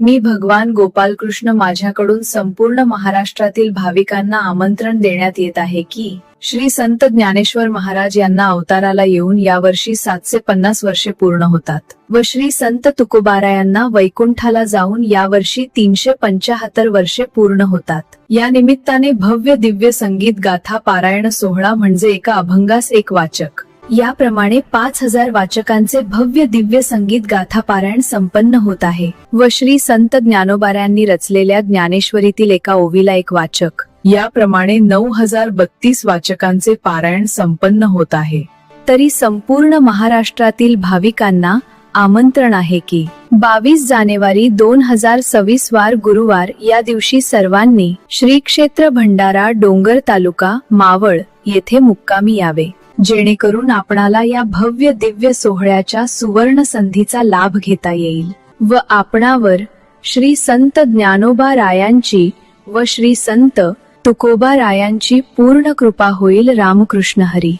मी भगवान गोपालकृष्ण माझ्याकडून संपूर्ण महाराष्ट्रातील भाविकांना आमंत्रण देण्यात येत आहे की श्री संत ज्ञानेश्वर महाराज यांना अवताराला येऊन यावर्षी 750 वर्षे पूर्ण होतात व श्री संत तुकोबारायांना वैकुंठाला जाऊन यावर्षी 375 वर्षे पूर्ण होतात। या निमित्ताने भव्य दिव्य संगीत गाथा पारायण सोहळा म्हणजे एका अभंगास एक वाचक याप्रमाणे 5000 वाचकांचे भव्य दिव्य संगीत गाथा पारायण संपन्न होत आहे व श्री संत ज्ञानोबारायांनी रचलेल्या ज्ञानेश्वरीतील एका ओवीला एक वाचक याप्रमाणे 9032 वाचकांचे पारायण संपन्न होत आहे। तरी संपूर्ण महाराष्ट्रातील भाविकांना आमंत्रण आहे की 22 जानेवारी 2026 वार गुरुवार या दिवशी सर्वांनी श्री क्षेत्र भंडारा डोंगर तालुका मावळ येथे मुक्कामी यावे, जेणेकरून आपणाला या भव्य दिव्य सोहळ्याच्या सुवर्ण संधीचा लाभ घेता येईल व आपणावर श्री संत ज्ञानोबा रायांची व श्री संत तुकोबा रायांची पूर्ण कृपा होईल। रामकृष्ण हरी।